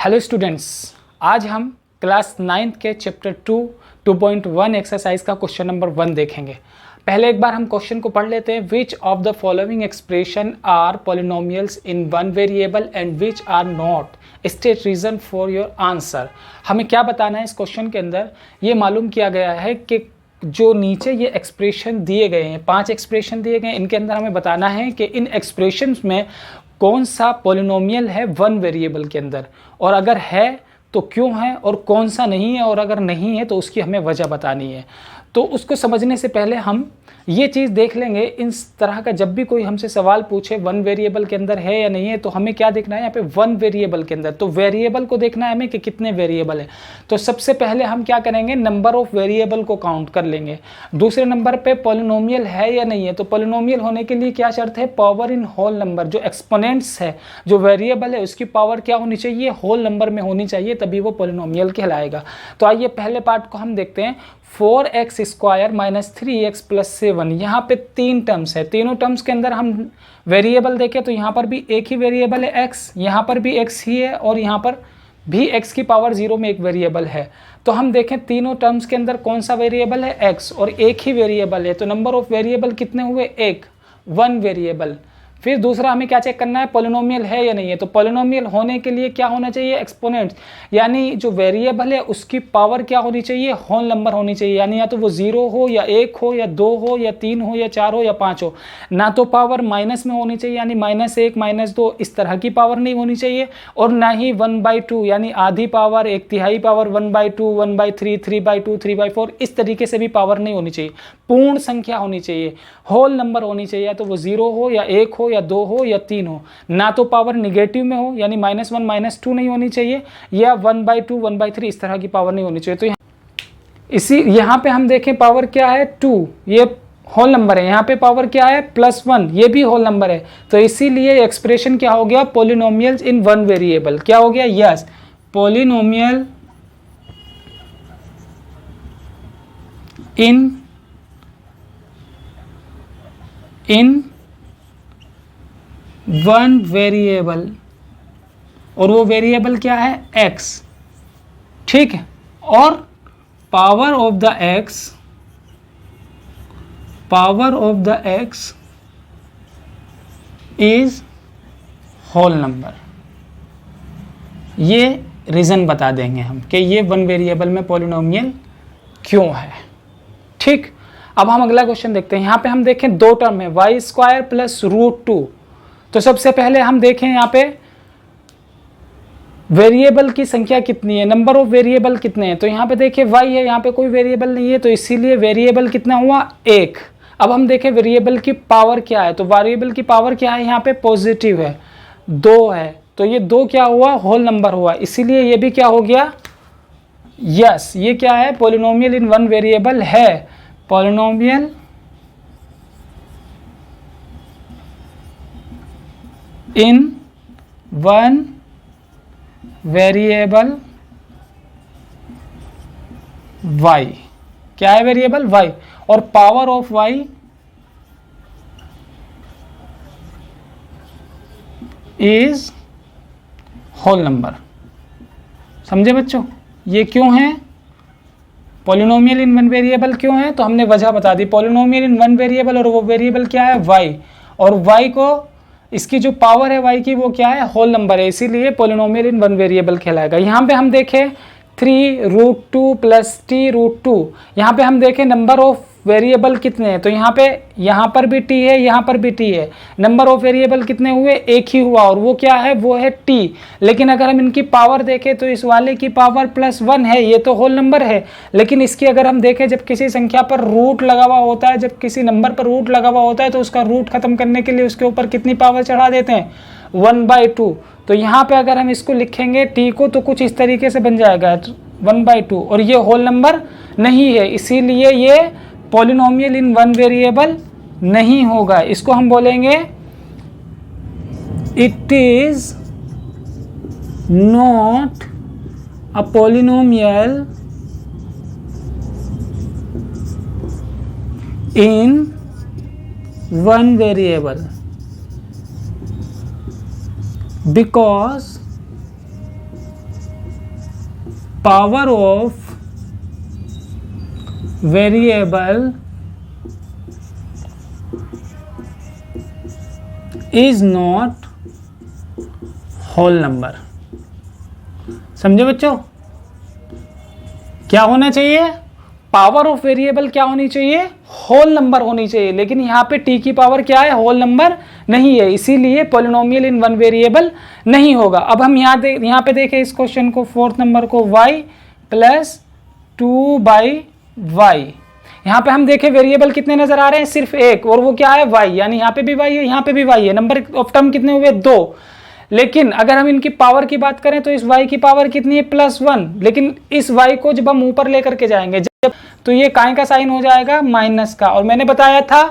Hello students, आज हम class 9th के चैप्टर 2.1 एक्सरसाइज का क्वेश्चन नंबर 1 देखेंगे। पहले एक बार हम क्वेश्चन को पढ़ लेते हैं। Which of the following expression are polynomials in one variable and which are not, state reason for your answer. हमें क्या बताना है इस क्वेश्चन के अंदर, ये मालूम किया गया है कि जो नीचे ये एक्सप्रेशन दिए गए हैं, 5 एक्सप्रेशन दिए गए हैं, इनके अंदर हमें बताना है कि इन एक्सप्रेशंस में कौन सा पॉलिनोमियल है वन वेरिएबल के अंदर, और अगर है तो क्यों है, और कौन सा नहीं है, और अगर नहीं है तो उसकी हमें वजह बतानी है। तो उसको समझने से पहले हम ये चीज़ देख लेंगे, इस तरह का जब भी कोई हमसे सवाल पूछे वन वेरिएबल के अंदर है या नहीं है, तो हमें क्या देखना है यहाँ पे वन वेरिएबल के अंदर। तो वेरिएबल को देखना है हमें कि कितने वेरिएबल है। तो सबसे पहले हम क्या करेंगे, नंबर ऑफ वेरिएबल को काउंट कर लेंगे। दूसरे नंबर पे पॉलिनोमियल है या नहीं है, तो पॉलिनोमियल होने के लिए क्या शर्त है, पावर इन होल नंबर। जो एक्सपोनेंट्स है, जो वेरिएबल है, उसकी पावर क्या होनी चाहिए, होल नंबर में होनी चाहिए, तभी वो पॉलिनोमियल कहलाएगा। तो आइए पहले पार्ट को हम देखते हैं। 4x square minus 3x plus 7, यहाँ पे 3 टर्म्स है। तीनों टर्म्स के अंदर हम वेरिएबल देखें तो यहाँ पर भी एक ही वेरिएबल है x, यहाँ पर भी x ही है, और यहाँ पर भी x की पावर 0 में एक वेरिएबल है। तो हम देखें तीनों टर्म्स के अंदर कौन सा वेरिएबल है, x, और एक ही वेरिएबल है। तो नंबर ऑफ वेरिएबल कितने हुए, एक, वन वेरिएबल। फिर दूसरा हमें क्या चेक करना है, पॉलिनोमियल है या नहीं है। तो पॉलिनोमियल होने के लिए क्या होना चाहिए, एक्सपोनेंट्स, यानी जो वेरिएबल है उसकी पावर क्या होनी चाहिए, होल नंबर होनी चाहिए। यानी या तो वो 0 हो या 1 हो या 2 हो या 3 हो या 4 हो या 5 हो। ना तो पावर माइनस में होनी चाहिए, यानी -1 -2 इस तरह की पावर नहीं होनी चाहिए, और ना ही 1/2 यानी आधी पावर, 1/3 पावर, 1/2, 1/3, 3/2, 3/4 इस तरीके से भी पावर नहीं होनी चाहिए। पूर्ण संख्या होनी चाहिए, होल नंबर होनी चाहिए। या तो वो 0 हो या 1 हो या 2 हो या 3 हो। ना तो पावर निगेटिव में हो, यानी -1 -2 नहीं होनी चाहिए, या 1/2 1/3 इस तरह की पावर नहीं होनी चाहिए। तो यहाँ पे हम देखें पावर क्या है, 2, ये होल नंबर है। यहाँ पे पावर क्या है, +1, ये भी होल नंबर है। तो इसीलिए एक्सप्रेशन क्या हो गया, पॉलिनोमियल्स इन वन वेरिएबल। क्या हो गया, yes, polynomial in one variable, और वो वेरिएबल क्या है, x, ठीक है। और power of the x is whole number. ये रीजन बता देंगे हम कि ये वन वेरिएबल में पॉलिनोमियल क्यों है, ठीक। अब हम अगला क्वेश्चन देखते हैं। यहाँ पे हम देखें 2 टर्म है, y² प्लस √2। तो सबसे पहले हम देखें यहाँ पे वेरिएबल की संख्या कितनी है, नंबर ऑफ वेरिएबल कितने हैं। तो यहाँ पे देखिए y है, यहाँ पे कोई वेरिएबल नहीं है, तो इसीलिए वेरिएबल कितना हुआ, 1। अब हम देखें वेरिएबल की पावर क्या है, तो वेरिएबल की पावर क्या है, यहाँ पे पॉजिटिव है, 2 है। तो ये 2 क्या हुआ, होल नंबर हुआ, इसीलिए ये भी क्या हो गया, यस, ये क्या है, पॉलिनोमियल इन वन वेरिएबल है। Polynomial in one variable y, क्या है वेरिएबल y, और power of y is whole number. समझे बच्चों, ये क्यों है, पॉलिनोमियल इन वन वेरिएबल क्यों है, तो हमने वजह बता दी। पॉलिनोमियल इन वन वेरिएबल, और वो वेरिएबल क्या है, y, और y को, इसकी जो पावर है y की, वो क्या है, होल नंबर है, इसीलिए पॉलिनोमियल इन वन वेरिएबल कहलाएगा। यहाँ पे हम देखें 3√2 प्लस t√2, यहाँ पे हम देखें नंबर ऑफ वेरिएबल कितने हैं। तो यहाँ पर भी t है, यहाँ पर भी t है। नंबर ऑफ वेरिएबल कितने हुए, एक ही हुआ, और वो क्या है, वो है t। लेकिन अगर हम इनकी पावर देखें तो इस वाले की पावर +1 है, ये तो होल नंबर है। लेकिन इसकी अगर हम देखें, जब किसी संख्या पर रूट लगा हुआ होता है, जब किसी नंबर पर रूट लगा हुआ होता है, तो उसका रूट खत्म करने के लिए उसके ऊपर कितनी पावर चढ़ा देते हैं, 1/2। तो यहाँ पे अगर हम इसको लिखेंगे t को, तो कुछ इस तरीके से बन जाएगा 1/2, और ये होल नंबर नहीं है, इसीलिए ये पॉलिनोमियल इन वन वेरिएबल नहीं होगा। इसको हम बोलेंगे it is not a polynomial in one variable because power of variable is not whole number. समझे बच्चों, क्या होना चाहिए? पावर ऑफ वेरिएबल क्या होनी चाहिए? होल नंबर होनी चाहिए, लेकिन यहाँ पे t की पावर क्या है? होल नंबर नहीं है, इसीलिए पॉलिनोमियल इन वन वेरिएबल नहीं होगा। अब हम यहाँ पे देखें इस क्वेश्चन को, फोर्थ नंबर को, y प्लस 2/y। यहाँ पे हम देखें वेरिएबल कितने नजर आ रहे हैं? सिर्फ एक, और वो क्या है? y, यानी यहाँ पे भी y है, यहाँ पे भी y है। नंबर ऑफ टर्म कितने हुए? 2। लेकिन अगर हम इनकी पावर की बात करें तो इस y की पावर कितनी है? +1। लेकिन इस y को जब हम ऊपर लेकर के जाएंगे जब, तो ये काय का साइन हो जाएगा? माइनस का। और मैंने बताया था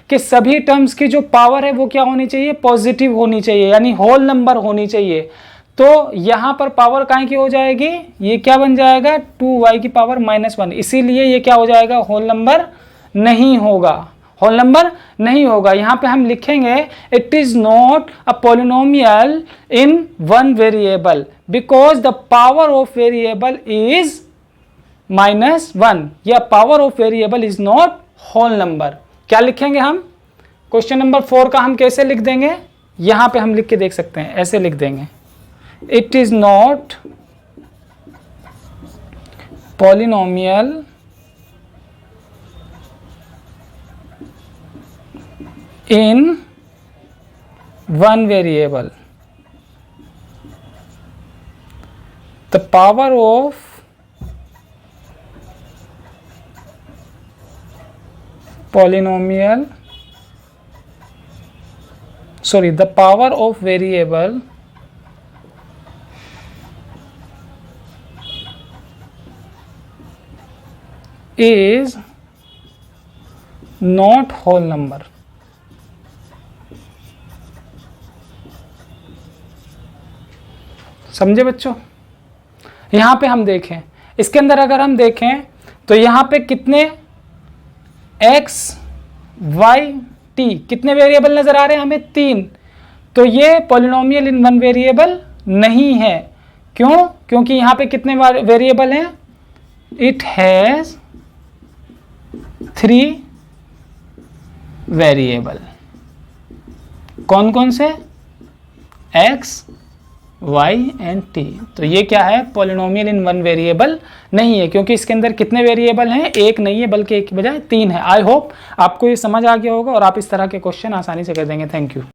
कि सभी टर्म्स की जो पावर है वो क्या होनी चाहिए? पॉजिटिव होनी चाहिए, यानी होल नंबर होनी चाहिए। तो यहां पर पावर काय की हो जाएगी? ये क्या बन जाएगा? 2y की पावर -1। इसीलिए ये क्या हो जाएगा? होल नंबर नहीं होगा, होल नंबर नहीं होगा। यहां पे हम लिखेंगे it is not a polynomial in one variable because the power of variable is -1 या power of variable is not whole number. क्या लिखेंगे हम? क्वेश्चन नंबर 4 का हम कैसे लिख देंगे? यहां पे हम लिख के देख सकते हैं, ऐसे लिख देंगे, it is not polynomial in one variable. The power of polynomial, sorry, the power of variable is not whole number. समझे बच्चों? यहां पे हम देखें, इसके अंदर अगर हम देखें तो यहां पे कितने x, y, t कितने वेरिएबल नजर आ रहे हैं हमें? 3। तो ये पॉलिनोमियल इन वन वेरिएबल नहीं है। क्यों? क्योंकि यहां पे कितने वेरिएबल हैं? It has 3 variable. कौन कौन से? x, y and t। तो ये क्या है? पॉलिनोमियल इन वन वेरिएबल नहीं है, क्योंकि इसके अंदर कितने वेरिएबल हैं? एक नहीं है, बल्कि एक की बजाय 3 है। आई होप आपको ये समझ आ गया होगा और आप इस तरह के क्वेश्चन आसानी से कर देंगे। Thank you.